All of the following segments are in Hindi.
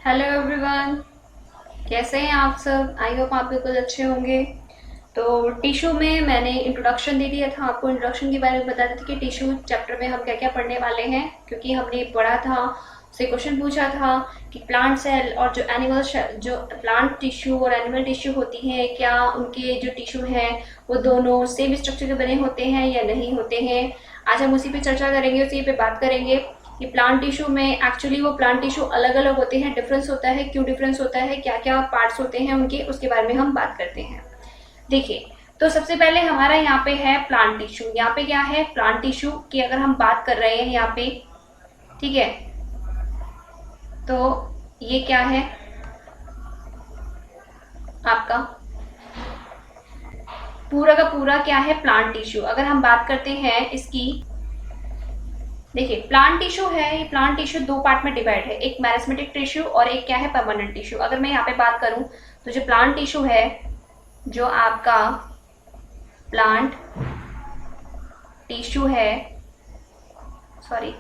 हेलो एवरीवन, कैसे हैं आप सब। आई होप आप बिल्कुल अच्छे होंगे। तो टिश्यू में मैंने इंट्रोडक्शन दे दिया था, आपको इंट्रोडक्शन के बारे में बता दी थी कि टिश्यू चैप्टर में हम क्या क्या पढ़ने वाले हैं, क्योंकि हमने पढ़ा था, से क्वेश्चन पूछा था कि प्लांट सेल और जो एनिमल जो प्लांट टिश्यू और एनिमल टिश्यू होती हैं, क्या उनके जो टिश्यू हैं वो दोनों सेम स्ट्रक्चर के बने होते हैं या नहीं होते हैं। आज हम उसी पे चर्चा करेंगे, उसी पे बात करेंगे कि प्लांट टिश्यू में एक्चुअली वो प्लांट टिश्यू अलग अलग होते हैं, डिफरेंस होता है, क्यों डिफरेंस होता है, क्या क्या पार्ट्स होते हैं उनके, उसके बारे में हम बात करते हैं। देखिए, तो सबसे पहले हमारा यहाँ पे है प्लांट टिश्यू। यहाँ पे क्या है, प्लांट टिश्यू की अगर हम बात कर रहे हैं यहाँ पे, ठीक है, तो ये क्या है आपका पूरा का पूरा क्या है, प्लांट टिश्यू। अगर हम बात करते हैं इसकी, देखिए प्लांट टिश्यू है, ये प्लांट टिश्यू दो पार्ट में डिवाइड है, एक मेरिस्मेटिक टिश्यू और एक क्या है, परमानेंट टिश्यू। अगर मैं यहाँ पे बात करूं तो जो प्लांट टिश्यू है, जो आपका प्लांट टिश्यू है, सॉरी,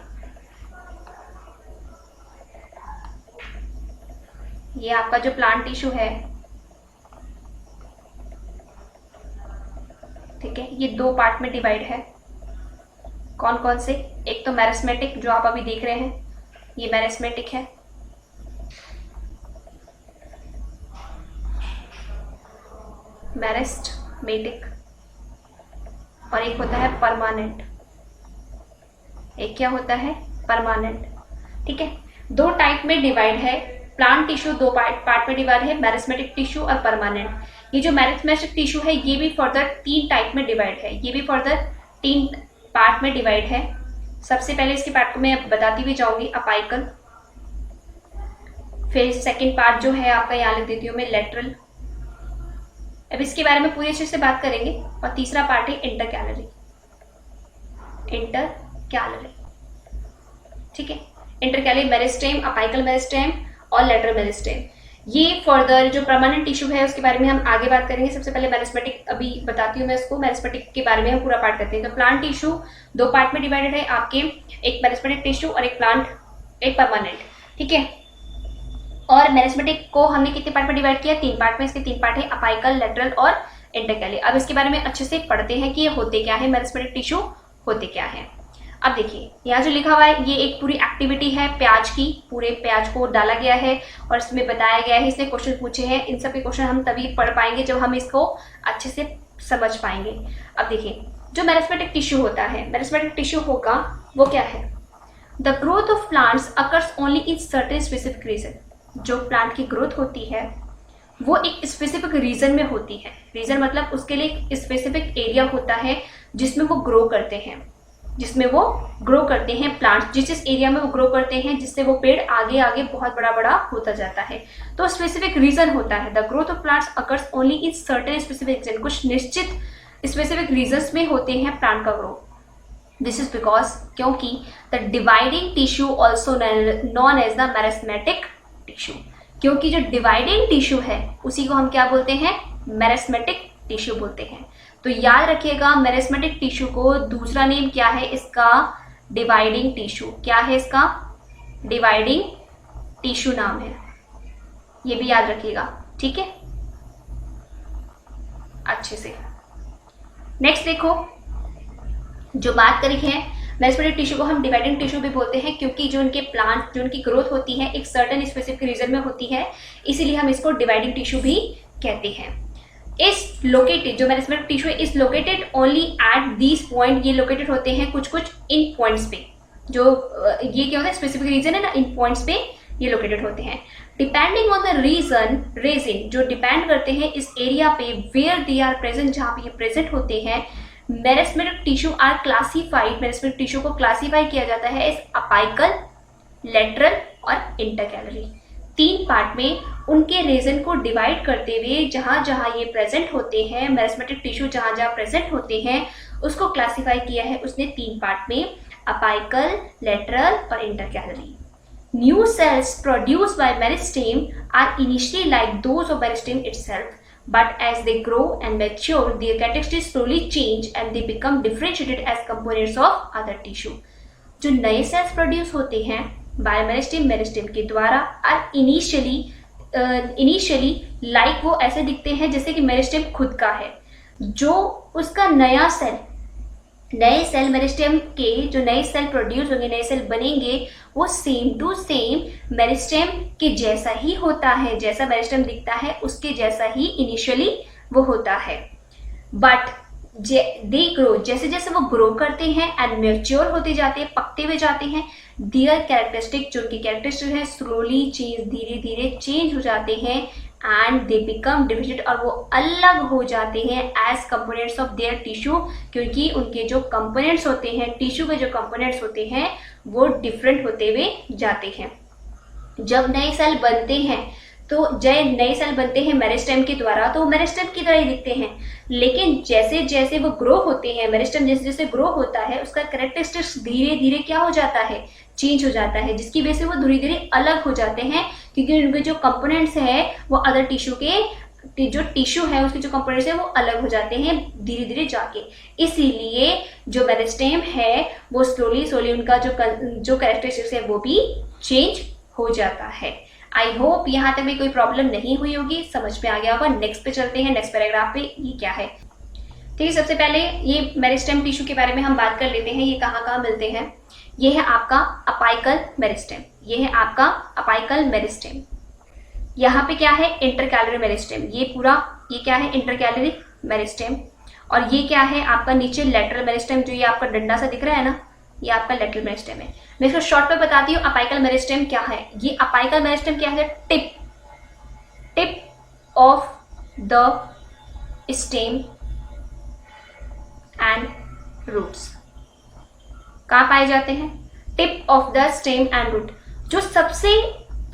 ये आपका जो प्लांट टिश्यू है, ठीक है, ये दो पार्ट में डिवाइड है। कौन कौन से, एक तो मेरिस्मेटिक जो आप अभी देख रहे हैं, ये मेरिस्मेटिक है, मेरिस्मेटिक, और एक होता है परमानेंट। एक क्या होता है, परमानेंट। ठीक है, दो टाइप में डिवाइड है प्लांट टिश्यू, दो पार्ट में डिवाइड है, मेरिस्मेटिक टिश्यू और परमानेंट। ये जो मेरिस्मेटिक टिश्यू है ये भी फर्दर तीन टाइप में डिवाइड है, ये भी फर्दर तीन पार्ट में डिवाइड है। सबसे पहले इसके पार्ट को मैं बताती हुई जाऊंगी, अपाइकल, फिर सेकंड पार्ट जो है आपका यहाँ लिख देती हूँ मैं, लेटरल। अब इसके बारे में पूरी अच्छे से बात करेंगे। और तीसरा पार्ट है इंटरकैलरी, इंटरकैलरी, ठीक है, इंटरकैलरी मेरिस्टेम, अपाइकल मेरिस्टेम और लेटरल मेरिस्टेम। ये फर्दर जो परमानेंट टिश्यू है उसके बारे में हम आगे बात करेंगे। सबसे पहले मेरिस्मेटिक अभी बताती हूँ मैं इसको, मेरिस्मेटिक के बारे में हम पूरा पार्ट करते हैं। तो प्लांट टिश्यू दो पार्ट में डिवाइडेड है आपके, एक मेरिस्मेटिक टिश्यू और एक प्लांट, एक परमानेंट, ठीक है। और मेरिस्मेटिक को हमने कितने पार्ट में डिवाइड किया, तीन पार्ट में। इसके तीन पार्ट है, अपाइकल, लेटरल और इंटरकैलरी। अब इसके बारे में अच्छे से पढ़ते हैं कि ये होते क्या है, मेरिस्मेटिक टिश्यू होते क्या है। अब देखिए यहाँ जो लिखा हुआ है, ये एक पूरी एक्टिविटी है प्याज की, पूरे प्याज को डाला गया है और इसमें बताया गया है, इसने क्वेश्चन पूछे हैं। इन सब के क्वेश्चन हम तभी पढ़ पाएंगे जब हम इसको अच्छे से समझ पाएंगे। अब देखिए जो मेरिस्मेटिक टिश्यू होता है, मेरिस्मेटिक टिश्यू होगा वो क्या है, the growth of plants occurs only in certain specific region. जो प्लांट की ग्रोथ होती है वो एक स्पेसिफिक रीजन में होती है। रीजन मतलब उसके लिए एक स्पेसिफिक एरिया होता है जिसमें वो ग्रो करते हैं, जिसमें वो ग्रो करते हैं प्लांट्स, जिस एरिया में वो ग्रो करते हैं, जिससे वो पेड़ आगे आगे बहुत बड़ा बड़ा होता जाता है। तो स्पेसिफिक रीजन होता है, the growth of plants occurs only in certain specific region, कुछ निश्चित स्पेसिफिक रीजन्स में होते हैं प्लांट का ग्रो। दिस इज बिकॉज, क्योंकि the dividing tissue also known as the meristematic tissue, क्योंकि जो डिवाइडिंग टिश्यू है उसी को हम क्या बोलते हैं, मेरिस्मेटिक टिश्यू बोलते हैं। तो याद रखिएगा मेरिस्मेटिक टिश्यू को दूसरा नेम क्या है इसका, डिवाइडिंग टिश्यू। क्या है इसका, डिवाइडिंग टिश्यू नाम है, ये भी याद रखिएगा, ठीक है, अच्छे से। नेक्स्ट देखो, जो बात करी है, मेरिस्मेटिक टिश्यू को हम डिवाइडिंग टिश्यू भी बोलते हैं, क्योंकि जो उनके प्लांट, जो उनकी ग्रोथ होती है एक सर्टेन स्पेसिफिक रीजन में होती है, इसीलिए हम इसको डिवाइडिंग टिश्यू भी कहते हैं। इस लोकेटेड, जो मेरिस्मेटिक टिश्यू है, is located only at these point, ये लोकेटेड होते हैं कुछ कुछ इन पॉइंट्स पे। जो ये क्या होता है, स्पेसिफिक रीजन है ना, इन पॉइंट्स पे ये लोकेटेड होते हैं। डिपेंडिंग ऑन द रीजन, जो डिपेंड करते हैं इस एरिया पे वेयर दे आर प्रेजेंट, जहाँ पे ये प्रेजेंट होते हैं। Meristematic tissue are classified, meristematic tissue को क्लासिफाई किया जाता है इस अपाइकल, लेटरल और इंटरकैलरी, तीन पार्ट में उनके रीजन को डिवाइड करते हुए जहां जहां ये प्रेजेंट होते हैं, मेरिस्मेटिक टिश्यू जहां जहां प्रेजेंट होते हैं उसको क्लासिफाई किया है उसने तीन पार्ट में, अपाइकल, लेटरल और intercalary. New cells produced by meristem are initially like those of meristem itself, but as they grow and mature their characteristics slowly change and they become differentiated as components of other tissue। जो नए सेल्स प्रोड्यूस होते हैं बाय मेरिस्टेम, मेरिस्टेम के द्वारा। और इनिशियली लाइक वो ऐसे दिखते हैं जैसे कि मेरिस्टेम खुद का है। जो उसका नए सेल मेरिस्टेम के जो नए सेल प्रोड्यूस होंगे, नए सेल बनेंगे, वो सेम टू सेम मेरिस्टेम के जैसा ही होता है। जैसा मेरिस्टेम दिखता है उसके जैसा ही इनिशियली वो होता है। बट दे ग्रो, जैसे जैसे वो ग्रो करते हैं एंड मैच्योर होते जाते हैं, पकते हुए जाते हैं, दियर कैरेक्टरिस्टिक, जो उनकी कैरेक्टरिस्टिक है, स्लोली चेंज, धीरे धीरे चेंज हो जाते हैं एंड दे बिकम डिफरेंट, और वो अलग हो जाते हैं as components of their tissue, क्योंकि उनके जो कंपोनेंट्स होते हैं, टिश्यू के जो कंपोनेंट्स होते हैं, वो डिफरेंट होते हुए जाते हैं। जब नए सेल बनते हैं तो जब नए सेल बनते हैं मेरिस्टेम के द्वारा, तो मेरिस्टेम की तरह ही दिखते हैं। लेकिन जैसे जैसे वो ग्रो होते हैं, मेरिस्टेम जैसे जैसे ग्रो होता है, उसका कैरेक्टरिस्टिक्स धीरे धीरे क्या हो जाता है, चेंज हो जाता है, जिसकी वजह से वो धीरे धीरे अलग हो जाते हैं, क्योंकि उनके जो कंपोनेंट्स है वो अदर टिश्यू के जो टिश्यू है उसके जो कंपोनेंट्स है वो अलग हो जाते हैं धीरे धीरे जाके। इसीलिए जो मेरिस्टेम है वो स्लोली स्लोली उनका जो कैरेक्टरिस्टिक्स है वो भी चेंज हो जाता है। आई होप यहाँ तक भी कोई प्रॉब्लम नहीं हुई होगी, समझ में आ गया होगा। नेक्स्ट पे चलते हैं, नेक्स्ट पैराग्राफ पे। ये क्या है, ठीक है। सबसे पहले ये मेरिस्टेम टिश्यू के बारे में हम बात कर लेते हैं। ये कहाँ कहाँ मिलते हैं। ये है आपका अपाइकल मेरिस्टेम, ये है आपका अपाइकल मेरिस्टेम। यहाँ पे क्या है, इंटरकैलरी मेरिस्टेम। ये पूरा ये क्या है, इंटरकैलरी मेरिस्टेम। और ये क्या है आपका नीचे लेटरल मेरिस्टेम, जो ये आपका डंडा सा दिख रहा है ना, ये आपका लेटरल मेरिस्टेम है। मैं इसको शॉर्ट पे बताती हूँ अपाइकल मेरिस्टेम क्या है। ये अपाइकल मेरिस्टेम क्या है, tip of the stem and roots. कहाँ पाए जाते हैं, tip of the stem and root. जो सबसे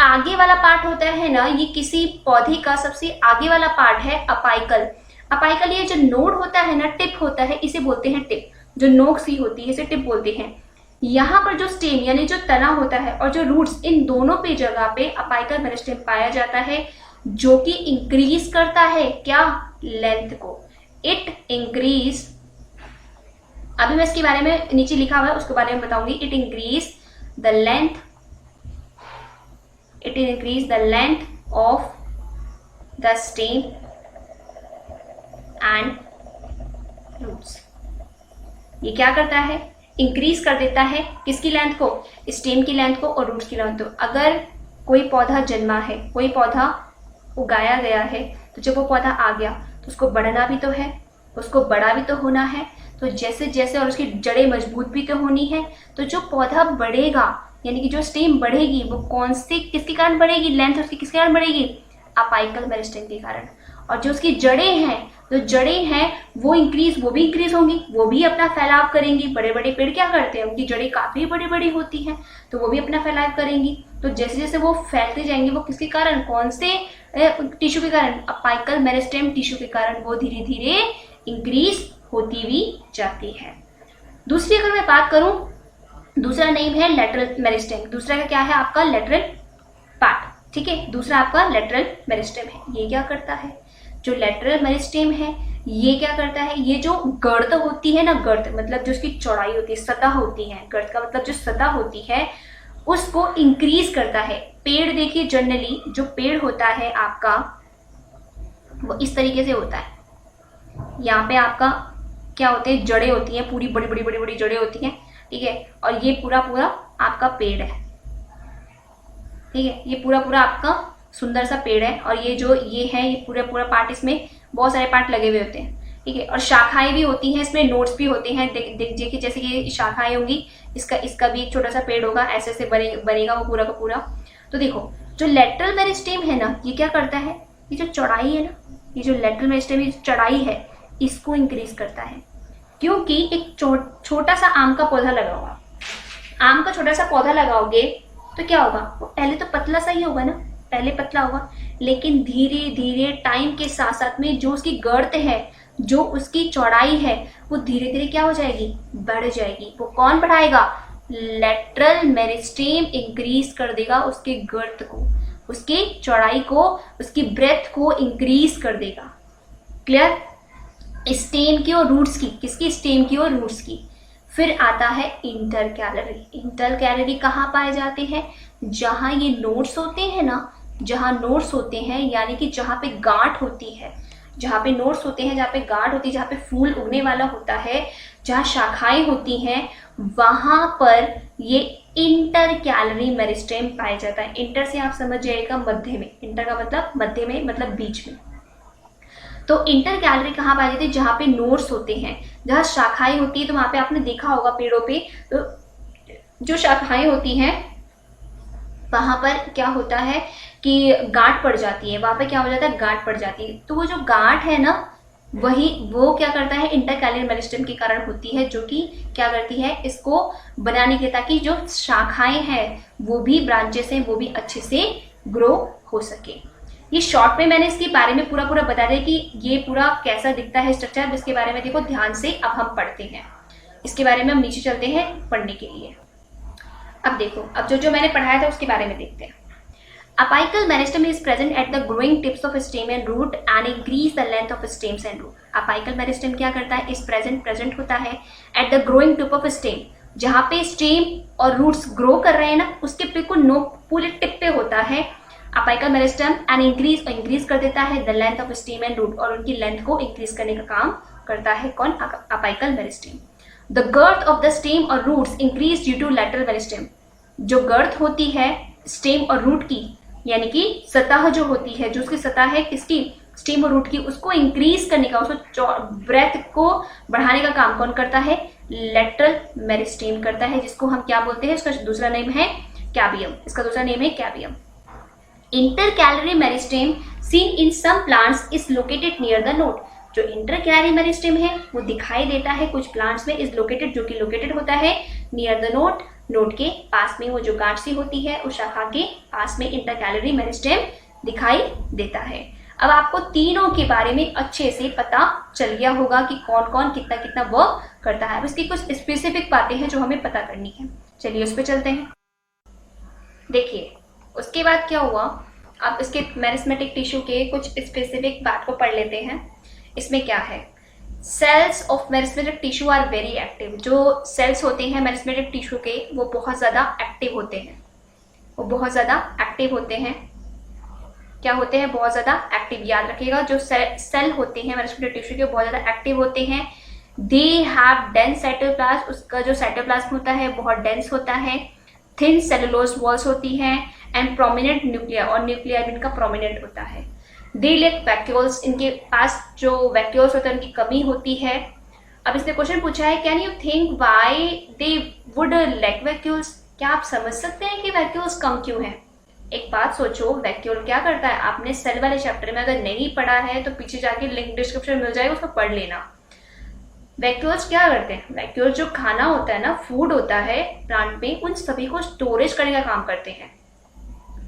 आगे वाला पार्ट होता है ना, ये किसी पौधे का सबसे आगे वाला पार्ट है अपाइकल। अपाइकल ये जो नोड होता है ना, टिप होता है, इसे बोलते हैं टिप। जो नोक सी होती है इसे टिप बोलते हैं। यहाँ पर जो स्टेम यानी जो तना होता है और जो रूट्स, इन दोनों पे जगह पे अपाइकल मेरिस्टेम पाया जाता है, जो कि इंक्रीज करता है क्या, लेंथ को। इट इंक्रीज, अभी मैं इसके बारे में नीचे लिखा हुआ है उसके बारे में बताऊंगी। It increase the length of the stem and roots. ये क्या करता है, इंक्रीज कर देता है किसकी लेंथ को, स्टेम की लेंथ को और रूट्स की लेंथ को। अगर कोई पौधा जन्मा है, कोई पौधा उगाया गया है, तो जब वो पौधा आ गया तो उसको बढ़ना भी तो है, उसको बड़ा भी तो होना है। तो जैसे जैसे, और उसकी जड़ें मजबूत भी तो होनी है। तो जो पौधा बढ़ेगा यानी कि जो स्टेम बढ़ेगी वो किसके कारण बढ़ेगी, लेंथ उसकी किसके कारण बढ़ेगी, अपाइकल मेरिस्टेम के कारण। और जो उसकी जड़ें हैं वो भी इंक्रीज होंगी, वो भी अपना फैलाव करेंगी। बड़े बड़े पेड़ क्या करते हैं, उनकी जड़ें काफी बड़ी बड़ी होती हैं, तो वो भी अपना फैलाव करेंगी। तो जैसे जैसे वो फैलते जाएंगे, वो किसके कारण, कौन से टिश्यू के कारण, अपाइकल मेरिस्टेम टिश्यू के कारण वो धीरे धीरे इंक्रीज होती भी जाती है। दूसरी अगर मैं बात करूं, दूसरा नेम है लेटरल मेरिस्टेम। दूसरा का क्या है आपका, लेटरल पार्ट, ठीक है। दूसरा आपका लेटरल मेरिस्टेम है। ये क्या करता है, जो लेटरल मेरिस्टेम है ये क्या करता है, ये जो गर्द होती है ना, गर्द मतलब जो उसकी चौड़ाई होती है, सतह होती है, गर्द का मतलब जो सतह होती है, उसको इंक्रीज करता है। पेड़ देखिए, जनरली जो पेड़ होता है आपका वो इस तरीके से होता है। यहाँ पे आपका क्या होते हैं, जड़ें होती हैं, पूरी बड़ी बड़ी बड़ी बड़ी जड़ें होती हैं, ठीक है। और ये पूरा पूरा आपका पेड़ है, ठीक है। ये पूरा पूरा आपका सुंदर सा पेड़ है। और ये जो ये है, ये पूरा पूरा पार्ट, इसमें बहुत सारे पार्ट लगे हुए होते हैं, ठीक है। और शाखाएं भी होती हैं, इसमें नोड्स भी होते हैं। देखिए जैसे ये शाखाएं होंगी, इसका भी एक छोटा सा पेड़ होगा, ऐसे ऐसे बनेगा वो पूरा का पूरा। तो देखो जो लेटरल मेरिस्टेम है ना, ये क्या करता है, ये जो चौड़ाई है ना, ये जो लेटरल मेरिस्टेम की चौड़ाई है, इसको इंक्रीज करता है। क्योंकि एक छोटा सा आम का पौधा लगा होगा, आम का छोटा सा पौधा लगाओगे तो क्या होगा, वो पहले तो पतला सा ही होगा ना, पहले पतला होगा, लेकिन धीरे धीरे टाइम के साथ साथ में जो उसकी गर्त है, जो उसकी चौड़ाई है, वो धीरे धीरे क्या हो जाएगी, बढ़ जाएगी। वो कौन बढ़ाएगा, लेटरल मेरिस्टेम इंक्रीज कर देगा उसके गर्त को, उसकी चौड़ाई को, उसकी ब्रेथ को इंक्रीज कर देगा। क्लियर। स्टेम की और रूट्स की, किसकी, स्टेम की और रूट्स की। फिर आता है इंटर कैलरी। इंटर कैलरी कहाँ पाए जाते हैं? जहाँ ये नोड्स होते हैं ना, जहाँ नोड्स होते हैं यानी कि जहाँ पे गांठ होती है, जहाँ पे नोड्स होते हैं, जहाँ पे गांठ होती है, जहाँ पे फूल उगने वाला होता है, जहाँ शाखाएं होती हैं, वहां पर ये इंटर कैलरी मेरिस्टेम पाया जाता है। इंटर से आप समझ जाइएगा मध्य में, इंटर का मतलब मध्य में, मतलब बीच में। तो इंटर कैलरी कहाँ पाई जाती है? जहाँ पे नोड्स होते हैं, जहाँ शाखाएं होती है। तो वहां पे आपने देखा होगा पेड़ों पे, तो जो शाखाएं होती हैं वहां पर क्या होता है कि गांठ पड़ जाती है, वहां पे क्या हो जाता है? गांठ पड़ जाती है। तो वो जो गांठ है ना, वो क्या करता है? इंटर कैलरी मेरिस्टेम के कारण होती है, जो कि क्या करती है? इसको बनाने के, ताकि जो शाखाएं हैं वो भी, ब्रांचेस हैं वो भी अच्छे से ग्रो हो सके। ये शॉर्ट में मैंने इसके बारे में पूरा बता दिया कि ये पूरा कैसा दिखता है स्ट्रक्चर। इसके बारे में देखो ध्यान से, अब हम पढ़ते हैं इसके बारे में। हम नीचे चलते हैं पढ़ने के लिए। अब देखो, अब जो मैंने पढ़ाया था उसके बारे में देखते हैं। Apical meristem is present at the growing tips of stem and root and increase the length of stems and root. Apical meristem क्या करता है? इस प्रेजेंट होता है at the growing tip of stem, जहाँ पे स्टेम और रूट्स ग्रो कर रहे हैं ना, उसके बिल्कुल नोक पूरे टिप पे होता है अपाइकल मेरिस्टेम, एंड इंक्रीज कर देता है the length of stem and root, और उनकी लेंथ को इंक्रीज करने का काम करता है कौन? Apical meristem. The girth of the stem और roots increase due to lateral meristem. जो गर्थ होती है स्टेम और रूट की, यानी कि सतह जो होती है, जो उसकी सतह है किसकी? स्टेम और रूट की, उसको इंक्रीज करने का, उसको ब्रेथ को बढ़ाने का काम कौन करता है? लैटरल मेरिस्टेम करता है, जिसको हम क्या बोलते हैं? इसका दूसरा नेम है कैबियम। इसका दूसरा नेम है cambium. Intercalary meristem seen in some plants is located near the node. जो इंटरकैलरी मेरिस्टेम है वो दिखाई देता है कुछ प्लांट्स में, इज लोकेटेड, जो कि लोकेटेड होता है नियर द नोड, नोड के पास में। वो जो गांठ सी होती है उस शाखा के पास में इंटरकैलरी मेरिस्टेम दिखाई देता है। अब आपको तीनों के बारे में अच्छे से पता चल गया होगा कि कौन कौन कितना कितना वर्क करता है। अब इसकी कुछ स्पेसिफिक बातें हैं जो हमें पता करनी है। चलिए उस पर चलते हैं। देखिए उसके बाद क्या हुआ, आप इसके मेरिस्मेटिक टिश्यू के कुछ स्पेसिफिक बात को पढ़ लेते हैं। इसमें क्या है? Cells of meristematic tissue are very active. जो सेल्स होते हैं मेरिस्मेटिक टिश्यू के, वो बहुत ज़्यादा एक्टिव होते हैं। वो बहुत ज़्यादा एक्टिव होते हैं। क्या होते हैं? बहुत ज़्यादा एक्टिव। याद रखिएगा, जो सेल होते हैं मेरिस्मेटिक टिश्यू के बहुत ज़्यादा एक्टिव होते हैं। They have dense cytoplasm. उसका जो साइटोप्लाज्म होता है बहुत डेंस होता है। थिन सेलुलोज वॉल्स होती हैं एंड प्रोमिनेंट न्यूक्लिया, और न्यूक्लिया भी इनका प्रोमिनेंट होता है। They lack vacuoles. इनके पास जो वैक्यूल्स होते हैं उनकी कमी होती है। अब इसने क्वेश्चन पूछा है, can you think why they would lack vacuoles? क्या आप समझ सकते हैं कि वैक्यूल्स कम क्यों हैं? एक बात सोचो, वैक्यूल क्या करता है? आपने सेल वाले चैप्टर में अगर नहीं पढ़ा है तो पीछे जाके लिंक डिस्क्रिप्शन मिल जाएगा, उसको पढ़ लेना। वैक्यूल्स क्या करते हैं? वैक्यूल्स जो खाना होता है ना, फूड होता है प्लांट में, उन सभी को स्टोरेज करने का काम करते हैं।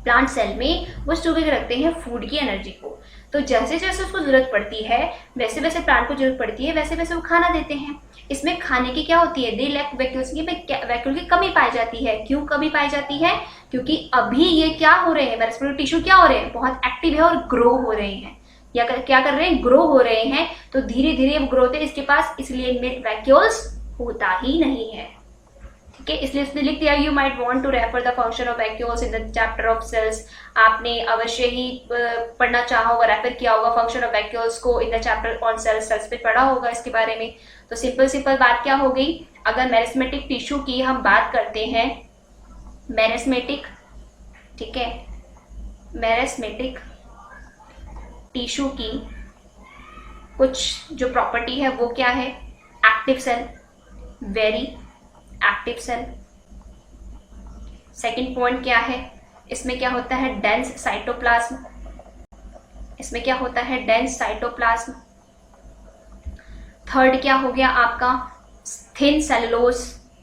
प्लांट सेल में वो स्टोर करके रखते हैं फूड की एनर्जी को। तो जैसे जैसे उसको जरूरत पड़ती है, वैसे वैसे प्लांट को जरूरत पड़ती है, वैसे वैसे वो खाना देते हैं। इसमें खाने की क्या होती है? दे लैक वैक्यूल्स की, वैक्यूल की कमी पाई जाती है। क्यों कमी पाई जाती है? क्योंकि अभी ये क्या हो रहे हैं, मेरिस्टेमिक टिश्यू क्या हो रहे हैं? बहुत एक्टिव है और ग्रो हो रहे हैं। या क्या कर रहे हैं? ग्रो हो रहे हैं। तो धीरे धीरे वो ग्रोथ है इसके पास, इसलिए इनमें वैक्यूल्स होता ही नहीं है। ठीक है, इसलिए उसने लिख दिया, you might want to refer the function of vacuoles in the chapter of cells. आपने अवश्य ही पढ़ना चाहा होगा, रेफर किया होगा फंक्शन ऑफ वैक्यूल्स को in the chapter on cells. Cells पे पढ़ा होगा इसके बारे में। तो सिंपल बात क्या हो गई, अगर मेरिस्मेटिक टिश्यू की हम बात करते हैं, मेरिस्मेटिक, ठीक है, मेरिस्मेटिक टिश्यू की कुछ जो प्रॉपर्टी है वो क्या है? Active cell, very active cell. Second point क्या है? इसमें क्या होता है? Dense cytoplasm. इसमें क्या होता है? Dense cytoplasm. थर्ड क्या हो गया आपका? Thin cellulose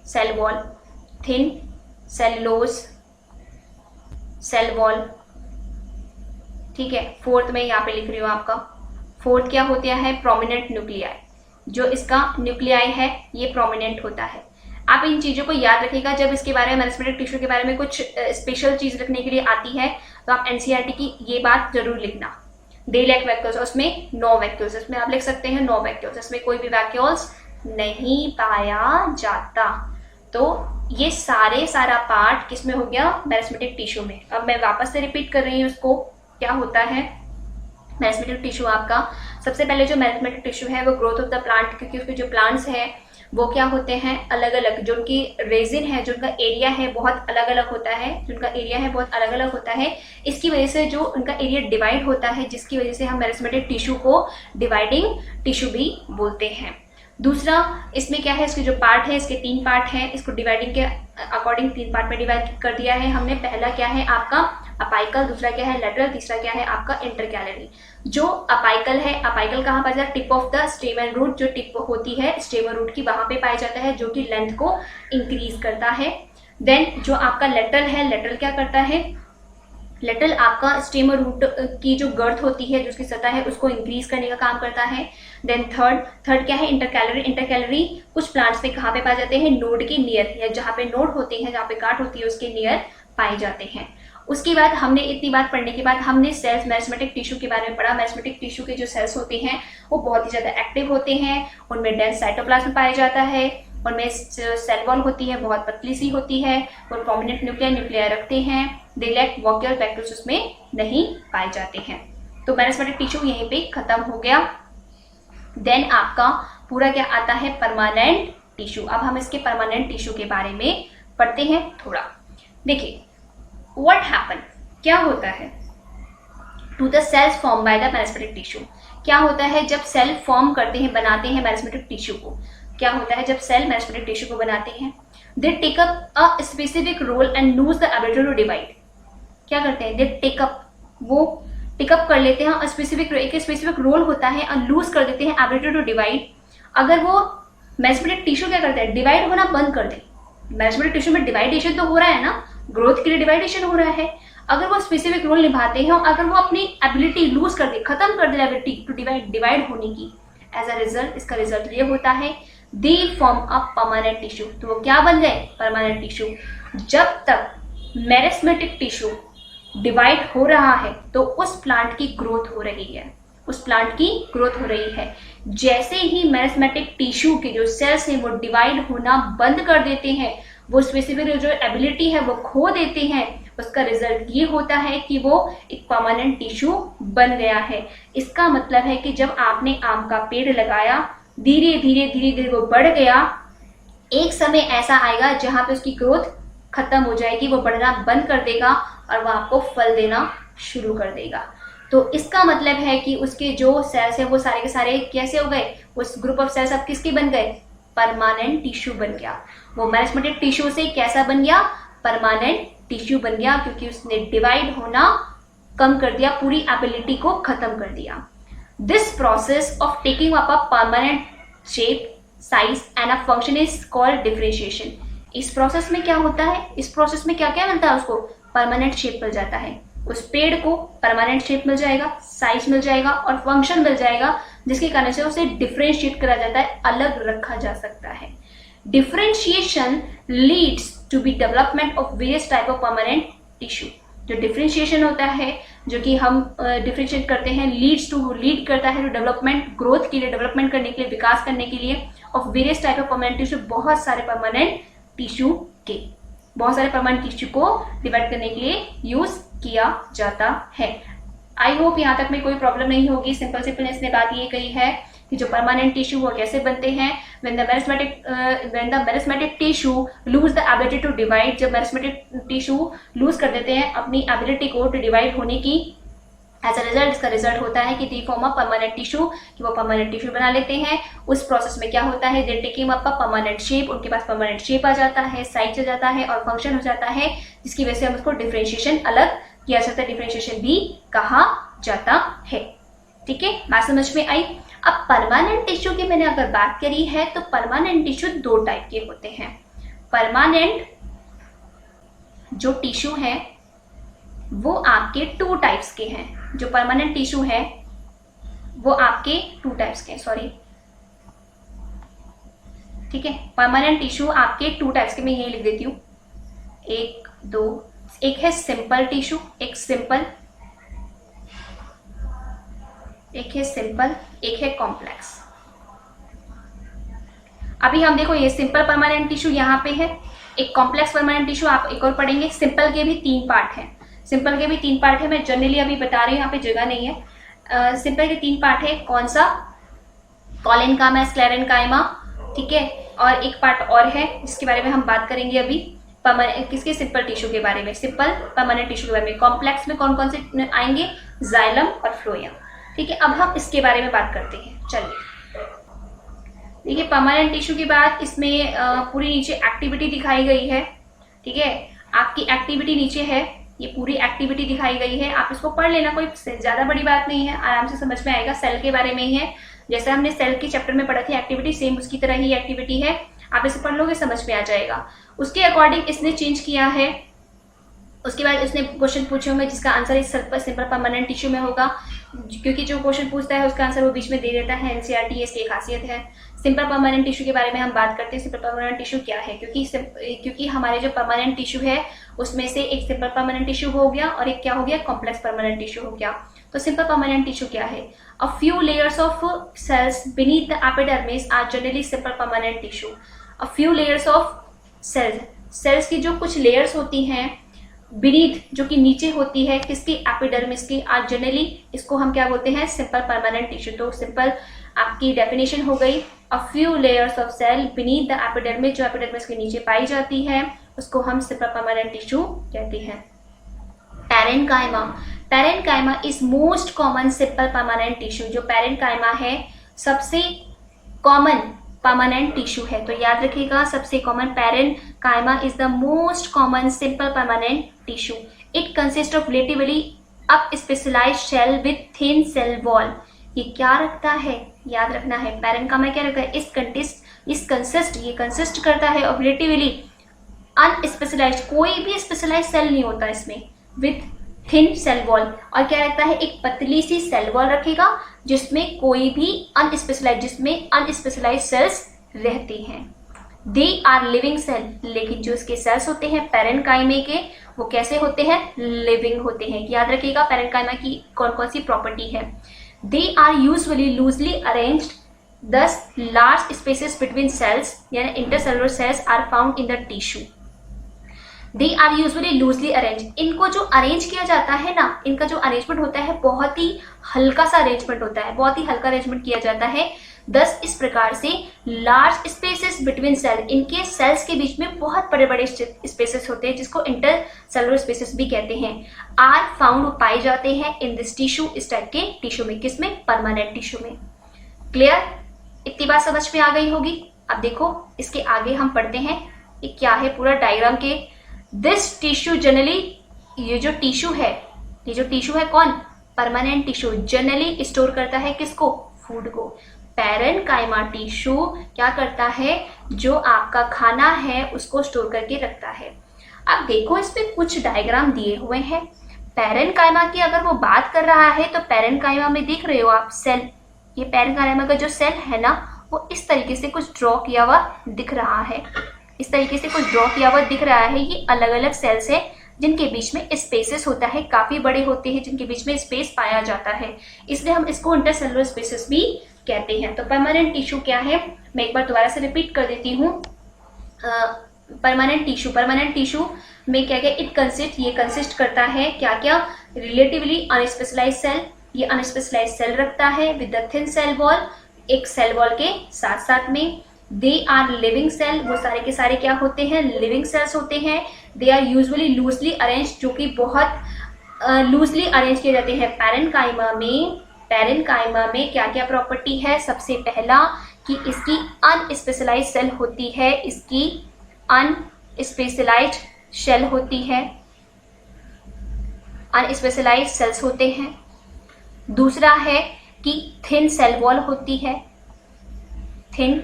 cell wall, thin cellulose cell wall. ठीक है, फोर्थ में यहाँ पे लिख रही हूँ आपका। फोर्थ क्या होता है? Prominent nuclei. जो इसका न्यूक्लियाई है ये प्रोमिनेंट होता है। आप इन चीजों को याद रखिएगा। जब इसके बारे में मेरिस्मेटिक टिश्यू के बारे में कुछ स्पेशल चीज रखने के लिए आती है तो आप एनसीईआरटी की ये बात जरूर लिखना। दे लैक वैक्यूल्स, उसमें नो वैक्यूल्स, इसमें आप लिख सकते हैं नो वैक्यूल्स, इसमें कोई भी वैक्यूल्स नहीं पाया जाता। तो ये सारा पार्ट किसमें हो गया? मेरिस्टेमेटिक टिश्यू में। अब मैं वापस से रिपीट कर रही हूँ उसको, क्या होता है मेरिस्टेमेटिक टिश्यू आपका। सबसे पहले जो मेरिस्टेमेटिक टिश्यू है वो ग्रोथ ऑफ द प्लांट, क्योंकि उसके जो प्लांट्स हैं वो क्या होते हैं अलग अलग, जो उनकी रेजिन है, जो उनका एरिया है बहुत अलग अलग होता है, जो उनका एरिया है बहुत अलग अलग होता है। इसकी वजह से जो उनका एरिया डिवाइड होता है, जिसकी वजह से हम मेरिस्टेमेटिक टिश्यू को डिवाइडिंग टिश्यू भी बोलते हैं। दूसरा इसमें क्या है, इसके जो पार्ट है, इसके 3 पार्ट हैं, इसको डिवाइडिंग के अकॉर्डिंग 3 पार्ट में डिवाइड कर दिया है हमने। पहला क्या है आपका अपाइकल, दूसरा क्या है लेटरल, तीसरा क्या है आपका इंटरकैलरी। जो अपाइकल है, अपाइकल कहाँ पाया जाता है? Tip of the stem and root, जो टिप होती है स्टेम और रूट की वहां पे पाया जाता है, जो कि लेंथ को इंक्रीज करता है। देन जो आपका लेटरल है, लेटरल क्या करता है? लेटरल आपका स्टेम और रूट की जो गर्थ होती है, जो उसकी सतह है, उसको इंक्रीज करने का काम करता है। देन थर्ड क्या है? इंटरकैलरी। इंटरकैलरी कुछ प्लांट्स में कहाँ पे पाए जाते हैं? नोड के नियर, या जहाँ पे नोड होते हैं, जहाँ पे गांठ होती है उसके नियर पाए जाते हैं। उसके बाद हमने इतनी बात पढ़ने के बाद हमने सेल्स मेरिस्टेमेटिक टिश्यू के बारे में पढ़ा। मेरिस्टेमेटिक टिश्यू के जो सेल्स होते हैं वो बहुत ही ज्यादा एक्टिव होते हैं, उनमें डेंस साइटोप्लाज्म पाया जाता है, उनमें सेल वॉल होती है बहुत पतली सी होती है, वो प्रोमिनेंट न्यूक्लियर रखते हैं, दे लैक वॉक्यूल फैक्टर्स उसमें नहीं पाए जाते हैं। तो मेरिस्टेमेटिक टिश्यू यहीं पे खत्म हो गया। देन आपका पूरा क्या आता है? Permanent tissue. अब हम इसके परमानेंट टिश्यू के बारे में पढ़ते हैं थोड़ा। देखिए व्हाट हैपन, क्या होता है to the cells form by the meristematic tissue. क्या होता है जब सेल फॉर्म करते हैं, बनाते हैं मेरिस्टेमेटिक टिश्यू को? क्या होता है जब सेल मेरिस्टेमेटिक टिश्यू को बनाते हैं? They take up a specific role and lose the ability to divide. क्या करते हैं? दे टेक अप, वो टिकअप कर लेते हैं, स्पेसिफिक एक स्पेसिफिक रोल होता है और लूज कर देते हैं एबिलिटी टू डिवाइड। अगर वो मेरिस्टेमेटिक टिश्यू क्या करता है? डिवाइड होना बंद कर दे। मेरिस्टेमेटिक टिश्यू में डिवाइडेशन तो हो रहा है ना, ग्रोथ के लिए डिवाइडेशन हो रहा है। अगर वो स्पेसिफिक रोल निभाते हैं और अगर वो अपनी एबिलिटी लूज कर दे, खत्म कर दे एबिलिटी टू डिवाइड होने की, एज अ रिजल्ट इसका रिजल्ट ये होता है they form a permanent tissue. तो वो क्या बन गए? Permanent tissue. जब तक मेरिस्टेमेटिक टिश्यू डिवाइड हो रहा है तो उस प्लांट की ग्रोथ हो रही है, उस प्लांट की ग्रोथ हो रही है। जैसे ही मेरिस्टेमेटिक टिश्यू के जो सेल्स हैं वो डिवाइड होना बंद कर देते हैं, वो स्पेसिफिक जो एबिलिटी है वो खो देते हैं, उसका रिजल्ट ये होता है कि वो एक परमानेंट टिश्यू बन गया है। इसका मतलब है कि जब आपने आम का पेड़ लगाया, धीरे धीरे वो बढ़ गया, एक समय ऐसा आएगा जहां पे उसकी ग्रोथ खत्म हो जाएगी, वो बढ़ना बंद कर देगा और वो आपको फल देना शुरू कर देगा। तो इसका मतलब है कि उसके जो सेल्स है वो सारे के सारे कैसे हो गए? उस ग्रुप ऑफ सेल्स अब किसके बन गए? परमानेंट टिश्यू बन गया। वो मेरिस्टेमेटिक टिश्यू से कैसा बन गया? परमानेंट टिश्यू बन गया, क्योंकि उसने डिवाइड होना कम कर दिया, पूरी एबिलिटी को खत्म कर दिया। This process of taking up a permanent shape, size and a function is called differentiation. इस प्रोसेस में क्या होता है? इस प्रोसेस में क्या क्या मिलता है? उसको परमानेंट शेप मिल जाता है, उस पेड़ को परमानेंट शेप मिल जाएगा, साइज मिल जाएगा और फंक्शन मिल जाएगा, जिसके कारण से उसे डिफरेंशिएट करा जाता है, अलग रखा जा सकता है। Differentiation leads to be development of various type of permanent tissue. जो डिफरेंशिएशन होता है, जो कि हम डिफरेंशिएट करते हैं, लीड करता है टू डेवलपमेंट, ग्रोथ के लिए, डेवलपमेंट करने के लिए, विकास करने के लिए of various type of permanent tissue, बहुत सारे परमानेंट टिश्यू के, बहुत सारे परमानेंट टिश्यू को डिवाइड करने के लिए यूज किया जाता है। आई होप यहाँ तक में कोई प्रॉब्लम नहीं होगी। सिंपल इसने बात ये कही है कि जो परमानेंट टिश्यू वो कैसे बनते हैं। when the meristematic tissue lose the ability to divide, जब मेरिस्टेमेटिक टिश्यू लूज कर देते हैं अपनी एबिलिटी को टू डिवाइड होने की, एज अ रिजल्ट इसका रिजल्ट होता है कि they form a permanent tissue, कि वो परमानेंट टिश्यू बना लेते हैं। उस प्रोसेस में क्या होता है? दे taking up a permanent shape, उनके पास परमानेंट शेप आ जाता है, साइज आ जाता है और फंक्शन हो जाता है, जिसकी वजह से हम उसको डिफरेंशिएशन अलग किया जाता है, डिफरेंशिएशन भी कहा जाता है। ठीक है, बात समझ में आई। अब परमानेंट टिश्यू की मैंने अगर बात करी है तो परमानेंट टिश्यू 2 टाइप के होते हैं। परमानेंट जो टिश्यू है वो आपके 2 टाइप्स के हैं। जो परमानेंट टिश्यू है वो आपके 2 टाइप्स के, सॉरी, ठीक है, परमानेंट टिश्यू आपके 2 टाइप्स के, मैं यही लिख देती हूँ, 1 2। एक है सिंपल टिश्यू, एक है सिंपल, एक है कॉम्प्लेक्स। अभी हम देखो ये सिंपल परमानेंट टिश्यू यहाँ पे है, एक कॉम्प्लेक्स परमानेंट टिश्यू आप एक और पढ़ेंगे। सिंपल के भी 3 पार्ट हैं, सिंपल के भी 3 पार्ट है, मैं जनरली अभी बता रही हूँ, यहाँ पे जगह नहीं है। सिंपल के 3 पार्ट है, कौन सा, कॉलेनकाइमा, स्क्लेरेनकाइमा, ठीक है, और एक पार्ट और है जिसके बारे में हम बात करेंगे अभी, किसके, सिंपल टिश्यू के बारे में, सिंपल परमानेंट टिश्यू के बारे में। कॉम्प्लेक्स में कौन कौन से आएंगे, जाइलम और फ्लोएम, ठीक है। अब हम इसके बारे में बात करते हैं। चलिए देखिए, परमानेंट टिश्यू के बाद इसमें पूरी नीचे एक्टिविटी दिखाई गई है, ठीक है, आपकी एक्टिविटी नीचे है, ये पूरी एक्टिविटी दिखाई गई है, आप इसको पढ़ लेना, कोई ज्यादा बड़ी बात नहीं है, आराम से समझ में आएगा। सेल के बारे में ही है, जैसे हमने सेल के चैप्टर में पढ़ा थी एक्टिविटी, सेम उसकी तरह ही एक्टिविटी है, आप इसे पढ़ लोगे समझ में आ जाएगा। उसके अकॉर्डिंग इसने चेंज किया है, उसके बाद उसने क्वेश्चन पूछे होंगे जिसका आंसर इस सिंपल परमानेंट टिश्यू में होगा, क्योंकि जो क्वेश्चन पूछता है उसका आंसर वो बीच में दे देता है, एनसीईआरटी इसकी खासियत है। सिंपल परमानेंट टिश्यू के बारे में हम बात करते हैं, सिंपल परमानेंट टिश्यू क्या है, क्योंकि हमारे जो परमानेंट टिश्यू है उसमें से एक सिंपल परमानेंट टिश्यू हो गया और एक क्या हो गया, कॉम्प्लेक्स परमानेंट टिश्यू हो गया। तो सिंपल परमानेंट टिश्यू क्या है, a few layers of cells beneath the epidermis are generally simple permanent tissue. A few layers of cells की जो कुछ लेयर्स होती हैं बीनीथ, जो कि नीचे होती है किसकी, एपिडर्मिस की, आर जनरली इसको हम क्या बोलते हैं, सिंपल परमानेंट टिश्यू। तो सिंपल आपकी डेफिनेशन हो गई, a few layers of cell beneath the epidermis, जो एपिडर्मिस के नीचे पाई जाती है उसको हम सिंपल परमानेंट टिश्यू कहते हैं। Parenchyma, parenchyma is most common simple permanent tissue. जो पैरेन्काइमा है सबसे कॉमन परमानेंट टिश्यू है, तो याद रखिएगा सबसे common, parenchyma is the most common simple permanent tissue. It consist of relatively up specialised cell with thin cell wall. ये क्या रखता है, याद रखना है, पैरेन्काइमा क्या रखता है, ये कंसिस्ट करता है ऑफ रिलेटिवली अनस्पेशलाइज्ड, कोई भी स्पेशलाइज्ड सेल नहीं होता इसमें, विथ थिन सेल वॉल, और क्या रखता है, एक पतली सी सेल वॉल रखेगा जिसमें कोई भी अनस्पेशलाइज्ड सेल्स रहते हैं। दे आर लिविंग सेल, लेकिन जो इसके सेल्स होते हैं पैरेन्काइमा के वो कैसे होते हैं, लिविंग होते हैं। याद रखिएगा पैरेन्काइमा की कौन कौन सी प्रॉपर्टी है। They are usually loosely arranged, thus large spaces between cells यानी intercellular cells are found in the tissue. They are usually loosely arrange, इनको जो अरेंज किया जाता है ना, इनका जो अरेंजमेंट होता है बहुत ही हल्का सा अरेंजमेंट होता है, बहुत ही हल्का अरेंजमेंट किया जाता है। दस इस प्रकार से लार्ज स्पेसेस बिटवीन सेल, इनके सेल्स के बीच में बहुत बड़े बड़े स्पेसेस होते हैं जिसको इंटर सेलुलर स्पेसेस भी कहते हैं। आर फाउंड, पाए जाते हैं इन दिस टिश्यू, इस टाइप के टिश्यू में, किसमें, परमानेंट टिश्यू में। क्लियर, इतनी बात समझ में आ गई होगी। अब देखो इसके आगे हम पढ़ते हैं ये क्या है, पूरा डायग्राम के। दिस टिश्यू जनरली, ये जो टिश्यू है कौन, परमानेंट टिश्यू, जनरली स्टोर करता है किसको, फूड को। पैरेन्काइमा टिश्यू क्या करता है, जो आपका खाना है उसको स्टोर करके रखता है। अब देखो इसमें कुछ डायग्राम दिए हुए हैं। पैरेन्काइमा की अगर वो बात कर रहा है तो पैरेन्काइमा में देख रहे हो आप सेल, ये पैरेन्काइमा का जो सेल है ना वो इस तरीके से कुछ ड्रॉ किया हुआ दिख रहा है, इस तरीके से कुछ ड्रॉ किया हुआ दिख रहा है। ये अलग अलग सेल्स है जिनके बीच में स्पेसेस होता है, काफी बड़े होते हैं जिनके बीच में स्पेस पाया जाता है, इसलिए हम इसको इंटरसेलुलर स्पेसेस भी कहते हैं। तो परमानेंट टिश्यू क्या है, मैं एक बार दोबारा से रिपीट कर देती हूँ। परमानेंट टिश्यू में क्या क्या, ये कंसिस्ट करता है क्या क्या, रिलेटिवली अनस्पेशलाइज्ड सेल, ये अनस्पेशलाइज्ड सेल रखता है with the thin cell wall, एक सेल वॉल के साथ साथ में। दे आर लिविंग सेल, वो सारे के सारे क्या होते हैं, लिविंग सेल्स होते हैं। They are usually loosely arrange, जो कि बहुत लूजली अरेंज किए जाते हैं। पैरेन्काइमा में क्या क्या प्रॉपर्टी है, सबसे पहला कि इसकी अनस्पेशलाइज्ड सेल होती है, इसकी अनस्पेशलाइज्ड सेल होती है, अनस्पेशलाइज्ड सेल्स होते हैं। दूसरा है कि थिन सेल वॉल होती है, थिन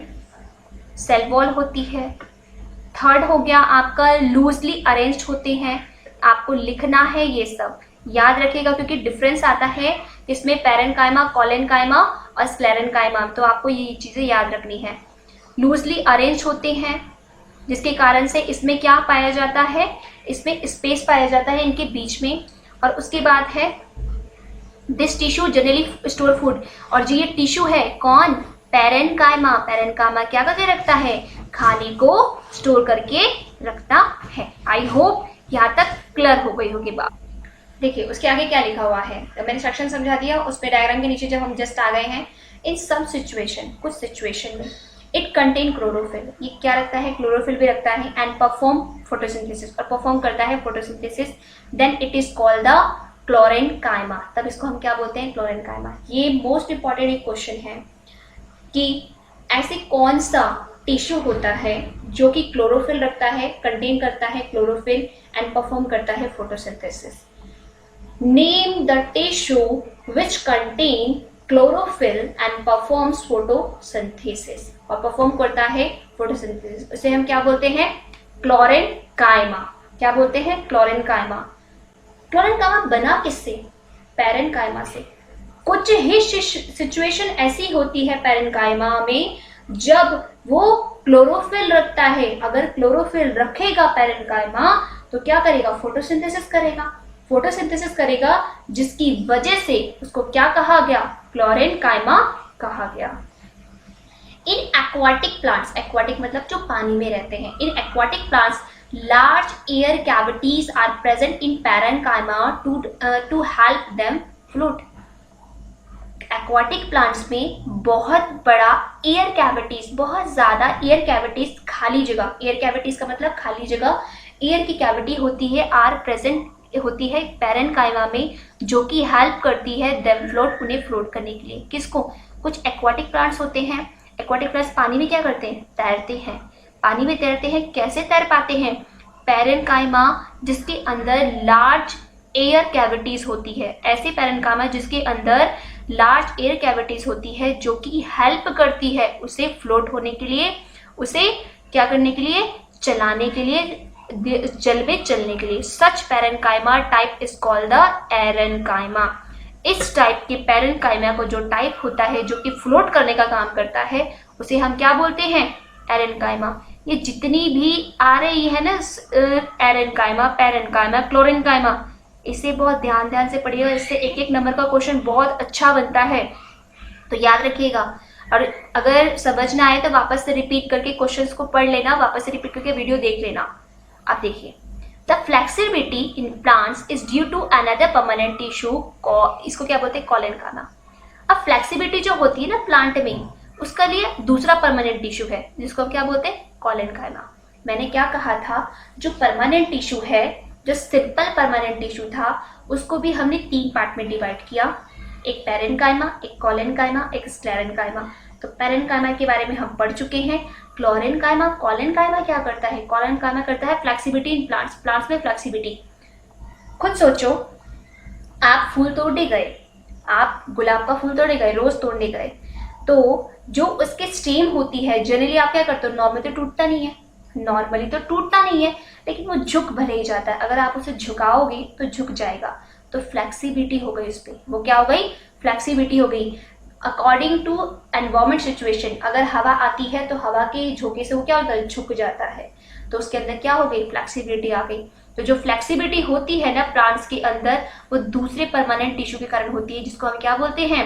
सेल वॉल होती है। थर्ड हो गया आपका लूजली अरेंज्ड होते हैं, आपको लिखना है ये सब, याद रखिएगा क्योंकि डिफरेंस आता है इसमें पैरेन्काइमा, कॉलेन्काइमा और स्क्लेरेन्काइमा, तो आपको ये चीजें याद रखनी है। लूजली अरेंज होते हैं जिसके कारण से इसमें क्या पाया जाता है, इसमें स्पेस पाया जाता है इनके बीच में। और उसके बाद है this tissue generally store food, और जो ये टिश्यू है कौन, पैरेनकाइमा क्या करके रखता है, खाने को स्टोर करके रखता है। आई होप यहाँ तक क्लियर हो गई होगी बात। देखिए उसके आगे क्या लिखा हुआ है, तो मैंने सेक्शन समझा दिया, उस पे डायग्राम के नीचे जब हम जस्ट आ गए हैं, इन सम सिचुएशन, कुछ सिचुएशन में इट कंटेन क्लोरोफिल, ये क्या रखता है, क्लोरोफिल भी रखता है, एंड परफॉर्म फोटोसिंथेसिस, और परफॉर्म करता है photosynthesis, then it is called the chlorenchyma, तब इसको हम क्या बोलते हैं, क्लोरेनकाइमा। ये मोस्ट इंपॉर्टेंट एक क्वेश्चन है कि ऐसे कौन सा टिश्यू होता है जो कि क्लोरोफिल रखता है, कंटेन करता है क्लोरोफिल एंड परफॉर्म करता है photosynthesis. Name the tissue which contain chlorophyll and performs photosynthesis, और परफॉर्म करता है फोटोसिंथेसिस, उसे हम क्या बोलते हैं, क्लोरेनकाइमा। क्या बोलते हैं, क्लोरेनकाइमा। क्लोरेनकाइमा बना किससे, पैरेनकाइमा से। कुछ ही सिचुएशन ऐसी होती है पैरेनकाइमा में जब वो क्लोरोफिल रखता है, अगर क्लोरोफिल रखेगा पैरेनकाइमा तो क्या करेगा, फोटोसिंथेसिस करेगा, फोटोसिंथेसिस करेगा, जिसकी वजह से उसको क्या कहा गया, क्लोरेनकाइमा कहा गया। इन एक्वाटिक प्लांट्स, एक्वाटिक मतलब जो पानी में रहते हैं, in aquatic plants large air cavities are present in parenchyma to help them float. Aquatic plants में बहुत बड़ा एयर कैविटीज, बहुत ज्यादा एयर कैविटीज, खाली जगह, एयर कैविटीज का मतलब खाली जगह, एयर की कैविटी होती है, आर प्रेजेंट होती है पैरेनकाइमा में, जो कि हेल्प करती है देम फ्लोट, उन्हें फ्लोट करने के लिए। किसको, कुछ एक्वाटिक प्लांट्स होते हैं, एक्वाटिक प्लांट्स पानी में क्या करते हैं, तैरते हैं, पानी में तैरते हैं। कैसे तैर पाते हैं, पैरेनकाइमा जिसके अंदर लार्ज एयर कैविटीज होती है, ऐसे पैरेनकाइमा जिसके अंदर लार्ज एयर कैविटीज होती है, जो कि हेल्प करती है उसे फ्लोट होने के लिए, उसे क्या करने के लिए, चलाने के लिए, जल में चलने के लिए। Such parenchyma type is called the aerenchyma. इस टाइप के पैरेनकाइमा को जो टाइप होता है जो कि फ्लोट करने का काम करता है, उसे हम क्या बोलते हैं, एरेनकाइमा। ये जितनी भी आ रही है ना एरेनकाइमा, पैरेनकाइमा, क्लोरेनकाइमा, इसे बहुत ध्यान से पढ़िएगा, इससे एक एक नंबर का क्वेश्चन बहुत अच्छा बनता है, तो याद रखिएगा। और अगर समझ ना आए तो वापस से रिपीट करके क्वेश्चंस को पढ़ लेना, वापस से रिपीट करके वीडियो देख लेना। आप देखिए, the flexibility in plants is due to another permanent tissue, इसको क्या बोलते हैं, कॉलेनकाइमा। अब फ्लेक्सिबिलिटी जो होती है ना प्लांट में, उसका लिए दूसरा परमानेंट टिश्यू है जिसको हम क्या बोलते हैं, कॉलेनकाइमा। मैंने क्या कहा था, जो परमानेंट टिश्यू है, जो सिंपल परमानेंट टिश्यू था, उसको भी हमने 3 पार्ट में डिवाइड किया, एक पैरेनकाइमा, एक कॉलेनकाइमा, एक स्क्लेरेनकाइमा। तो पैरेनकाइमा के बारे में हम पढ़ चुके हैं। क्लोरेनकाइमा, कॉलेनकाइमा क्या करता है, कॉलेनकाइमा करता है फ्लेक्सिबिलिटी इन प्लांट्स, प्लांट्स में फ्लेक्सिबिलिटी। खुद सोचो, आप फूल तोड़ने गए, आप गुलाब का फूल तोड़ने गए, रोज तोड़ने गए, तो जो उसके स्टेम होती है, जनरली आप क्या करते हो, नॉर्मली तो टूटता नहीं है, नॉर्मली तो टूटता नहीं है, लेकिन वो झुक भले ही जाता है। अगर आप उसे झुकाओगे तो झुक जाएगा, तो फ्लेक्सिबिलिटी हो गई उस पर, वो क्या हो गई, फ्लेक्सिबिलिटी हो गई। अकॉर्डिंग टू एनवायरमेंट सिचुएशन, अगर हवा आती है तो हवा के झोंके से वो क्या होता है, झुक जाता है, तो उसके अंदर क्या हो गई, फ्लेक्सिबिलिटी आ गई। तो जो फ्लेक्सिबिलिटी होती है ना प्लांट्स के अंदर, वो दूसरे परमानेंट टिश्यू के कारण होती है, जिसको हम क्या बोलते हैं,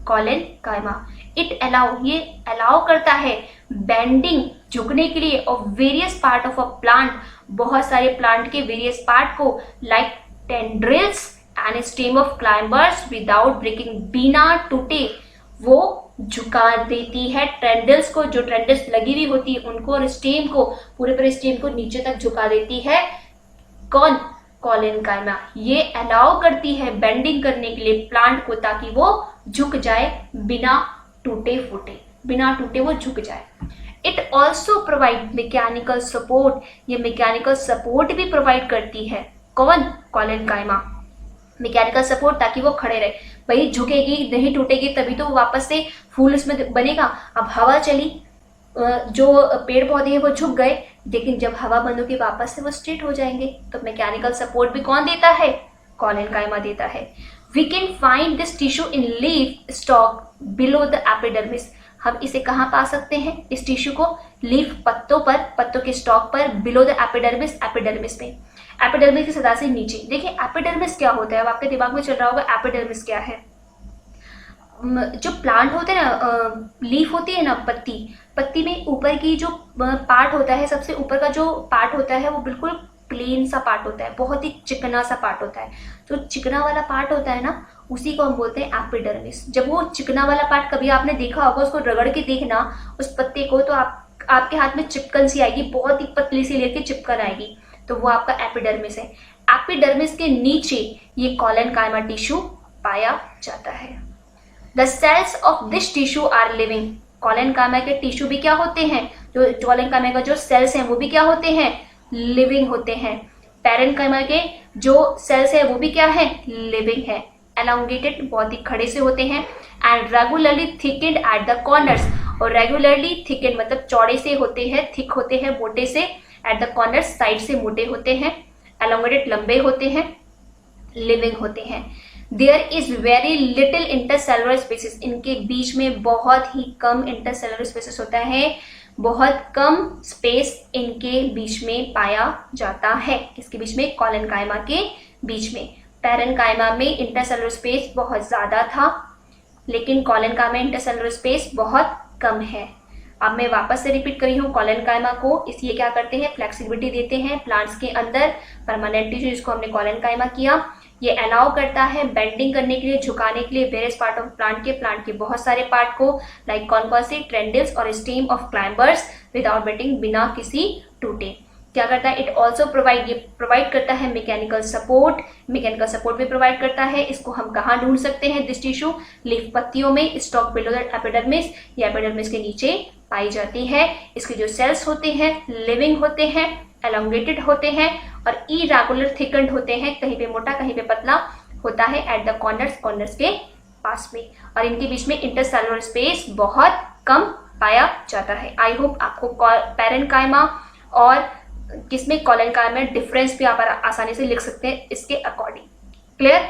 कॉलेनकाइमा। इट अलाउ, ये अलाउ करता है बेंडिंग, झुकने के लिए, of various part of a plant, बहुत सारे प्लांट के वेरियस पार्ट को, like tendrils and stem of climbers without breaking, बिना टूटे वो झुका देती है टेंडल्स को, जो टेंडल्स लगी हुई होती है उनको, और स्टेम को, पूरे स्टेम को नीचे तक झुका देती है, कौन, कॉलेनकाइमा। ये अलाउ करती है बेंडिंग करने के लिए प्लांट को, ताकि वो झुक जाए बिना टूटे फूटे, बिना टूटे वो झुक जाए। It also provide mechanical support, ये मैकेनिकल सपोर्ट भी प्रोवाइड करती है, कौन, कॉलेनकाइमा, मैकेनिकल सपोर्ट, ताकि वो खड़े रहे। भाई झुकेगी नहीं, टूटेगी, तभी तो वापस से फूल इसमें बनेगा। अब हवा चली, जो पेड़ पौधे हैं वो झुक गए, लेकिन जब हवा बंद होगी वापस से वो स्ट्रेट हो जाएंगे। तो मैकेनिकल सपोर्ट भी कौन देता है, कॉलेनकाइमा देता है। We can find this tissue in leaf stalk below the epidermis, हम इसे कहाँ पा सकते हैं, इस टिश्यू को, लीफ पत्तों पर, पत्तों के स्टॉक पर, बिलो द एपिडर्मिस, एपिडर्मिस में, एपिडर्मिस की सतह से नीचे। देखिए एपिडर्मिस क्या होता है, अब आपके दिमाग में चल रहा होगा एपिडर्मिस क्या है। जो प्लांट होते हैं ना, लीफ होती है ना, पत्ती में ऊपर की जो पार्ट होता है, सबसे ऊपर का जो पार्ट होता है वो बिल्कुल प्लेन सा पार्ट होता है, बहुत ही चिकना सा पार्ट होता है। तो चिकना वाला पार्ट होता है ना, उसी को हम बोलते हैं एपिडर्मिस। जब वो चिकना वाला पार्ट कभी आपने देखा होगा, उसको रगड़ के देखना उस पत्ते को, तो आपके हाथ में चिपकन सी आएगी, बहुत ही पतली सी लेके चिपकन आएगी, तो वो आपका एपिडर्मिस है। एपिडर्मिस के नीचे ये कॉलेनकाइमा टिश्यू पाया जाता है। The cells of this tissue are living. Collenchyma के टिश्यू भी क्या होते हैं, जो कॉलेनकाइमा का जो सेल्स हैं वो भी क्या होते हैं, लिविंग होते हैं। पैरेन्काइमा के जो सेल्स है वो भी क्या है, लिविंग है। एलोंगेटेड, बहुत ही खड़े से होते हैं, and regularly thickened at the corners. और रेगुलरली थिकेंड मतलब चौड़े से होते हैं, थिक होते हैं, मोटे से, एट द कॉर्नर्स साइड से मोटे होते हैं, एलोंगेटेड लंबे होते हैं, लिविंग होते हैं। There is very little intercellular spaces. इनके बीच में बहुत ही कम इंटरसेलुलर स्पेसिस होता है, बहुत कम स्पेस इनके बीच में पाया जाता है। किसके बीच में, कॉलेनकाइमा के बीच में। पैरेन्काइमा में इंटरसेलुलर स्पेस बहुत ज्यादा था, लेकिन कॉलेनकाइमा में इंटरसेलुलर स्पेस बहुत कम है। अब मैं वापस से रिपीट करी हूँ, कॉलेनकाइमा को इसलिए क्या करते हैं, फ्लेक्सिबिलिटी देते हैं प्लांट्स के अंदर, परमानेंट टिश्यू जिसको हमने कॉलेनकाइमा किया। ये अलाउ करता है बेंडिंग करने के लिए, झुकाने के लिए वेरियस पार्ट ऑफ प्लांट के बहुत सारे पार्ट को, लाइक कौन सी, ट्रेंडिल्स और stem of climbers, without bending, बिना किसी टूटे। क्या करता है, इट ऑल्सो प्रोवाइड करता है मैकेनिकल सपोर्ट भी प्रोवाइड करता है। इसको हम कहाँ ढूंढ सकते हैं, दिस टिश्यू, लीफ पत्तियों में, स्टॉक बिलो द एपिडर्मिस, या एपिडर्मिस के नीचे पाई जाती है। इसके जो सेल्स होते हैं लिविंग होते हैं, एलोंगेटेड होते हैं और इरेगुलर थिकन्ड होते हैं, कहीं पे मोटा कहीं पे पतला होता है, एट द कॉर्नर्स के पास में। और इनके बीच में इंटरसेलुलर स्पेस बहुत कम पाया जाता है। आई होप आपको पैरेन्काइमा और किसमें, कॉलेनकाइमा में डिफरेंस भी आप आसानी से लिख सकते हैं इसके अकॉर्डिंग। क्लियर।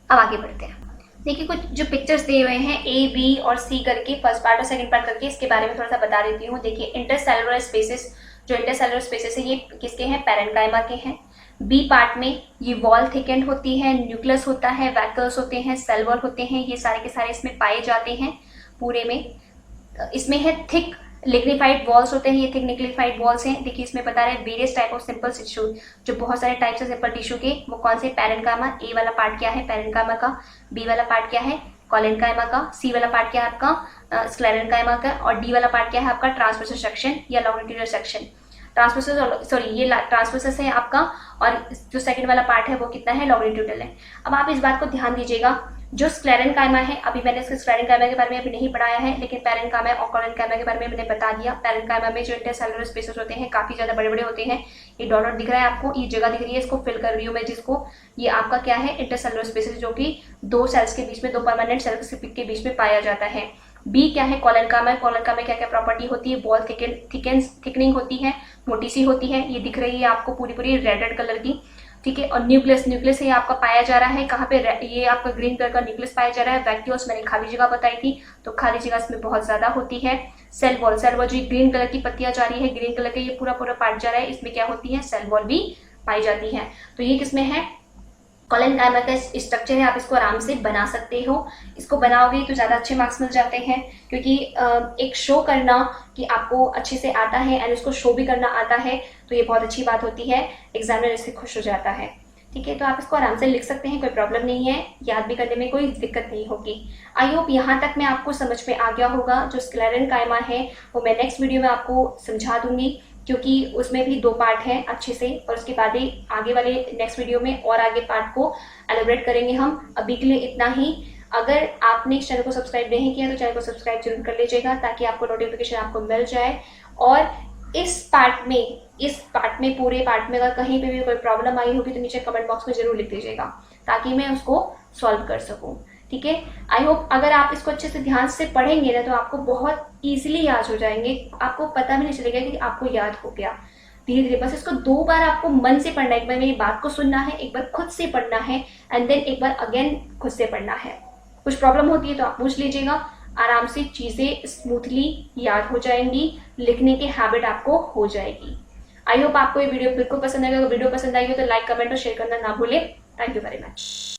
अब आगे बढ़ते हैं। देखिए कुछ जो पिक्चर्स दिए हुए हैं ए, बी और सी करके, फर्स्ट पार्ट और सेकंड पार्ट करके, इसके बारे में थोड़ा सा बता देती हूँ। देखिए इंटरसेलुलर स्पेसेस, जो इंटरसेलुलर स्पेसेस है ये किसके हैं, पैरेन्काइमा के हैं। बी पार्ट में ये वॉल थिकेंड होती है, न्यूक्लियस होता है, वैक्यूल्स होते हैं, सेल वॉल होते हैं, ये सारे के सारे इसमें पाए जाते हैं पूरे में। इसमें है थिक लिग्निफाइड वॉल्स होते हैं, ये थिक लिग्निफाइड वॉल्स हैं। देखिए इसमें बता रहे हैं various type of simple tissue, जो बहुत सारे टाइप्स है सिंपल टिश्यू के, वो कौन से, पैरेन्काइमा। ए वाला पार्ट क्या है, पैरेन्काइमा का। बी वाला पार्ट क्या है, कॉलेनकाइमा का। सी वाला पार्ट क्या है आपका, स्क्लेरेन्काइमा का। और डी वाला पार्ट क्या है आपका, ट्रांसवर्सल सेक्शन या लॉन्गिट्यूडनल सेक्शन। ये ट्रांसवर्सल है आपका, और जो सेकंड वाला पार्ट है वो कितना है, लॉन्गिट्यूडनल है। अब आप इस बात को ध्यान दीजिएगा, जो स्क्लेरेन्काइमा है, अभी मैंने इसके स्क्लेरेन्काइमा के बारे में अभी नहीं पढ़ाया है, लेकिन पैरेन्काइमा और कॉलेनकाइमा के बारे में मैंने बता दिया। पैरेन्काइमा में जो इंटरसेलुलर स्पेसेस होते हैं काफी ज्यादा बड़े बड़े होते हैं। ये डॉट डॉट दिख रहा है आपको, ये जगह दिख रही है, इसको फिल कर रही हूँ मैं, जिसको ये आपका क्या है, इंटरसेलुलर स्पेसेस, जो कि दो सेल्स के बीच में, दो परमानेंट सेल्स के बीच में पाया जाता है। बी क्या है, कॉलेनकाइमा। कॉलेनकाइमा में क्या क्या प्रॉपर्टी होती है, वॉल थिकनिंग होती है, मोटी सी होती है, ये दिख रही है आपको पूरी रेड कलर की, ठीक है। और न्यूक्लियस ये आपका पाया जा रहा है कहाँ पे, ये आपका ग्रीन कलर का न्यूक्लियस पाया जा रहा है। वैक्यूल्स मैंने खाली जगह बताई थी, तो खाली जगह इसमें बहुत ज्यादा होती है। सेल वॉल जो ग्रीन कलर की पत्तियां जा रही है, ग्रीन कलर का ये पूरा पार्ट जा रहा है, इसमें क्या होती है, सेल वॉल भी पाई जाती है। तो ये किसमें है, कॉलेनकाइमा का स्ट्रक्चर है। आप इसको आराम से बना सकते हो, इसको बनाओगे तो ज़्यादा अच्छे मार्क्स मिल जाते हैं, क्योंकि एक शो करना कि आपको अच्छे से आता है एंड उसको शो भी करना आता है, तो ये बहुत अच्छी बात होती है, एग्जामिनर इससे खुश हो जाता है। ठीक है, तो आप इसको आराम से लिख सकते हैं, कोई प्रॉब्लम नहीं है, याद भी करने में कोई दिक्कत नहीं होगी। आई होप यहाँ तक मैं आपको समझ में आ गया होगा। जो स्क्लेरेन्काइमा है वो मैं नेक्स्ट वीडियो में आपको समझा दूंगी, क्योंकि उसमें भी दो पार्ट हैं अच्छे से, और उसके बाद ही आगे वाले नेक्स्ट वीडियो में और आगे पार्ट को एलिब्रेट करेंगे हम। अभी के लिए इतना ही। अगर आपने इस चैनल को सब्सक्राइब नहीं किया तो चैनल को सब्सक्राइब जरूर कर लीजिएगा, ताकि आपको नोटिफिकेशन आपको मिल जाए। और इस पार्ट में पूरे पार्ट में अगर कहीं पे भी कोई प्रॉब्लम आई होगी तो नीचे कमेंट बॉक्स में जरूर लिख दीजिएगा, ताकि मैं उसको सॉल्व कर सकूं। ठीक है, आई होप अगर आप इसको अच्छे से ध्यान से पढ़ेंगे ना तो आपको बहुत इजीली याद हो जाएंगे, आपको पता भी नहीं चलेगा कि आपको याद हो गया। धीरे धीरे बस इसको 2 बार आपको मन से पढ़ना है, एक बार मेरी बात को सुनना है, एक बार खुद से पढ़ना है, एंड देन एक बार अगेन खुद से पढ़ना है। कुछ प्रॉब्लम होती है तो आप पूछ लीजिएगा, आराम से चीजें स्मूथली याद हो जाएंगी, लिखने की हैबिट आपको हो जाएगी। आई होप आपको ये वीडियो बिल्कुल पसंद आएगा। अगर वीडियो पसंद आई हो तो लाइक, कमेंट और शेयर करना ना भूलें। Thank you very much.